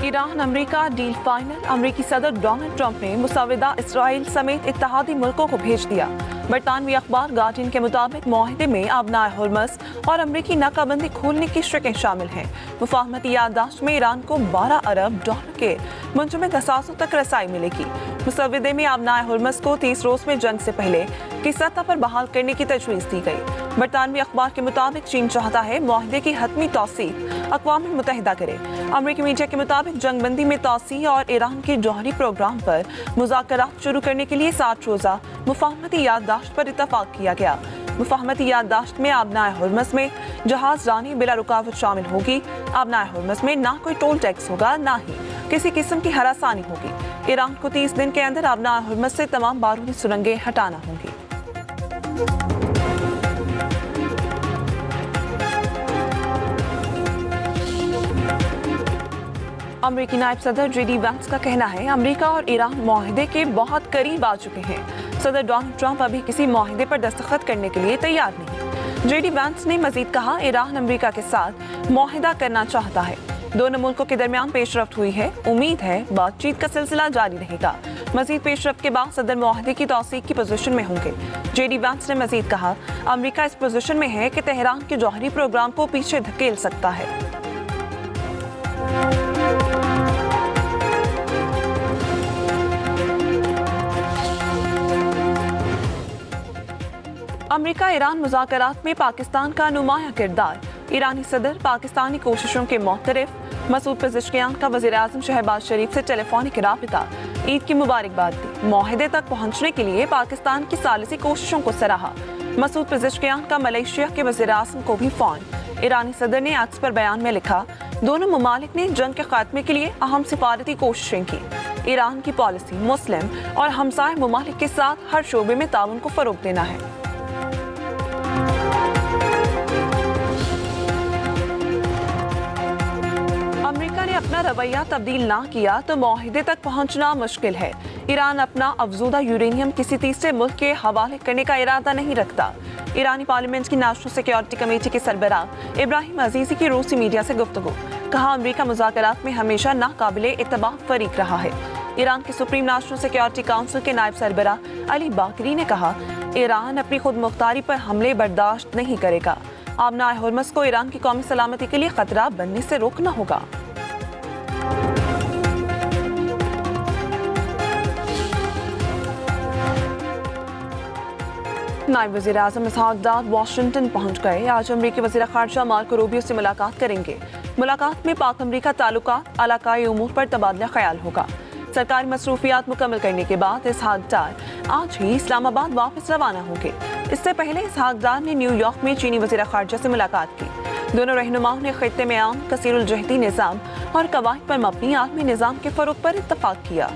Iran America deal final. अमेरिकी सदर Donald Trump ने मुसव्वदा इसराइल समेत इत्तेहादी मुल्कों को भेज दिया। बरतानवी अखबार गार्डियन के मुताबिक मुआहदे में अबनाए हुर्मस और अमेरिकी नाकाबंदी खोलने की शर्तें शामिल हैं। मुफाहमती याददाश्त में ईरान को $12 अरब के मुंजमद असासों तक रसाई मिलेगी। मुसव्वदे में अबनाए हुर्मस को 30 रोज में जंग से पहले की सतह पर बहाल करने की तजवीज़ दी गई। बरतानवी अखबार के मुताबिक चीन चाहता है मुआहदे की हतमी तौसीक अक़वाम मुत्तहिदा करे। अमेरिकी मीडिया के मुताबिक जंगबंदी में तौसीह और ईरान के जौहरी प्रोग्राम पर मुज़ाकरात शुरू करने के लिए 60 रोज़ा मुफाहमती याददाश्त पर इत्तफाक किया गया। मुफाहमती याददाश्त में अबनाए हुर्मस में जहाज रानी बिला रुकावट शामिल होगी। अबनाए हुर्मस में ना कोई टोल टैक्स होगा, ना ही किसी किस्म की हरासानी होगी। ईरान को 30 दिन के अंदर अबनाए हुर्मस से तमाम बारूदी सुरंगें हटाना होंगी। अमेरिकी नायब सदर JD वैंस का कहना है अमेरिका और ईरान मुआहदे के बहुत करीब आ चुके हैं। सदर डोनाल्ड ट्रंप अभी किसी मुआहदे पर दस्तखत करने के लिए तैयार नहीं। JD वैंस ने मजीद कहा ईरान अमेरिका के साथ मुआहदा करना चाहता है। दोनों मुल्कों के दरमियान पेशरफ्त हुई है। उम्मीद है बातचीत का सिलसिला जारी रहेगा। मजीद पेशरफ्त के बाद सदर मुआहदे की तौसीक की पोजीशन में होंगे। JD वैंस ने मजीद कहा अमेरिका इस पोजीशन में है कि तेहरान के जौहरी प्रोग्राम को पीछे धकेल सकता है। अमेरिका ईरान मुज़ाकरात में पाकिस्तान का नुमाया किरदार। ईरानी सदर पाकिस्तानी कोशिशों के मुअत्तरिफ मसूद पेज़ेश्कियान का वज़ीर-ए-आज़म शहबाज शरीफ से टेलीफोनिक राबिता। ईद की मुबारकबाद दी। मुआहदे तक पहुंचने के लिए पाकिस्तान की सालिसी कोशिशों को सराहा। मसूद पेज़ेश्कियान का मलेशिया के वज़ीर-ए-आज़म को भी फ़ोन। ईरानी सदर ने एक्स पर बयान में लिखा दोनों ममालिक ने जंग के खात्मे के लिए अहम सिफारती कोशिशें की। ईरान की पॉलिसी मुस्लिम और हमसाय ममालिक के साथ हर शोबे में ताउन को फ़रोग़ देना है। अमेरिका ने अपना रवैया तब्दील ना किया तो मुआहदे तक पहुंचना मुश्किल है। ईरान अपना अफजूदा यूरेनियम किसी तीसरे मुल्क के हवाले करने का इरादा नहीं रखता। ईरानी पार्लियामेंट की नेशनल सिक्योरिटी कमेटी के सरबराह इब्राहिम अजीजी की रूसी मीडिया से गुफ्तगू। कहा अमेरिका मुज़ाकरात में हमेशा नाकाबिले इत्तबा फरीक रहा है। ईरान के सुप्रीम नेशनल सिक्योरिटी काउंसिल के नायब सरबराह अली बाकरी ने कहा ईरान अपनी खुद मुख्तारी पर हमले बर्दाश्त नहीं करेगा। अबनाए हुर्मस को ईरान की कौमी सलामती के लिए खतरा बनने से रोकना होगा। नायब वज़ीर-ए-आज़म इसहाक दार वाशिंगटन पहुंच गए। आज अमेरिकी वज़ीर ख़ारजा मार्को रूबियो से मुलाकात करेंगे। मुलाकात में पाक अमेरिका ताल्लुकात इलाकाई उमूर पर तबादला ख्याल होगा। सरकारी मसरूफियात मुकम्मल करने के बाद इसहाक दार आज ही इस्लामाबाद वापस रवाना होंगे। इससे पहले इसहाक दार ने न्यूयॉर्क में चीनी वज़ीर ख़ारजा से मुलाकात की। दोनों रहनुमाओं ने ख़ित्ते में आम कसीरुल जहदी निज़ाम और कवायद पर मबनी आलमी निज़ाम के फ़रोग़ पर इत्तफ़ाक़ किया।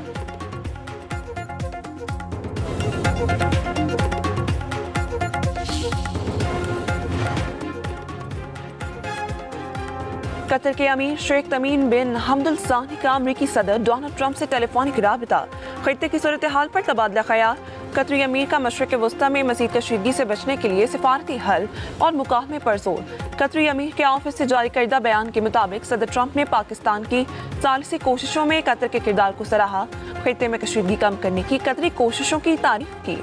कतर के अमीर शेख तमीम बिन हमदुल सानी का अमेरिकी सदर डोनाल्ड ट्रंप से टेलीफोनिक राबिता। खित्ते की सूरत हाल पर तबादला ख्याल। कतरी अमीर का मशरिक़ वस्ता में मज़ीद कशीदगी से बचने के लिए सिफारती हल और मुकालमे पर जोर। कतरी अमीर के ऑफिस से जारी करदा बयान के मुताबिक सदर ट्रंप ने पाकिस्तान की सालिसी कोशिशों में कतर के किरदार को सराहा। खित्ते में कशीदगी कम करने की कतरी कोशिशों की तारीफ की।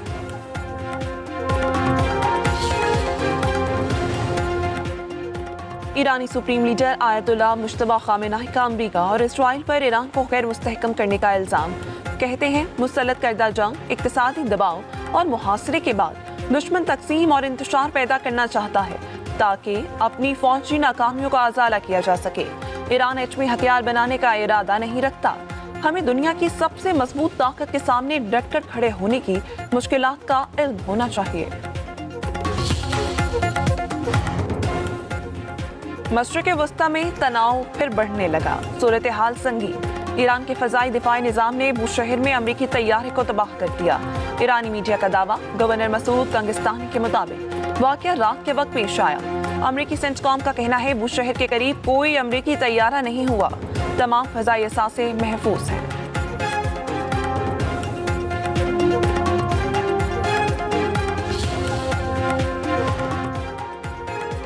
ईरानी supreme leader Ayatollah Mujtaba Khamenei का अमेरिका और इसराइल पर ईरान को गैर मुस्तहकम करने का इल्ज़ाम। कहते हैं मुसल्लत करदा जंग इक़्तिसादी दबाव और मुहासरे के बाद दुश्मन तकसीम और इंतशार पैदा करना चाहता है ताकि अपनी फौजी नाकामियों का अज़ाला किया जा सके। ईरान एटमी हथियार बनाने का इरादा नहीं रखता। हमें दुनिया की सबसे मजबूत ताकत के सामने डटकर खड़े होने की मुश्किलात का इल्म होना चाहिए। मशरिक़ वस्ता में तनाव फिर बढ़ने लगा। सूरत हाल संगीन। ईरान के फ़ज़ाई दिफाई निज़ाम ने बुशहर में अमरीकी तैयारे को तबाह कर दिया। ईरानी मीडिया का दावा। गवर्नर मसूद कंगिस्तानी के मुताबिक वाक़या रात के वक्त पेश आया। अमरीकी सेंटकॉम का कहना है बुशहर के करीब कोई अमरीकी तैयारा नहीं हुआ। तमाम फ़ज़ाई असासे महफूज हैं।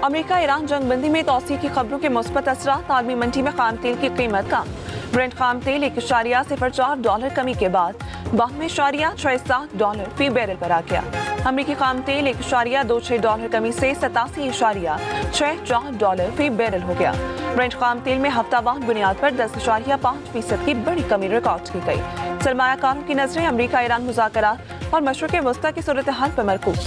अमेरिका ईरान जंगबंदी में तौसीक की खबरों के मुस्बत असरात। आलमी मंडी में खाम तेल की कीमत कम। ब्रेंट खाम तेल $1.04 कमी के बाद $92.67 फी बैरल पर आ गया। अमरीकी खाम तेल $1.26 कमी से $87.64 फी बैरल हो गया। ब्रेंट खाम तेल में हफ्तावार बुनियाद पर 10.5% की बड़ी कमी रिकॉर्ड की गई। सरमायाकारों की नजरें अमरीका ईरान मुज़ाकरात और मशरिक़ वस्ता की सूरत हाल पर मरकूज।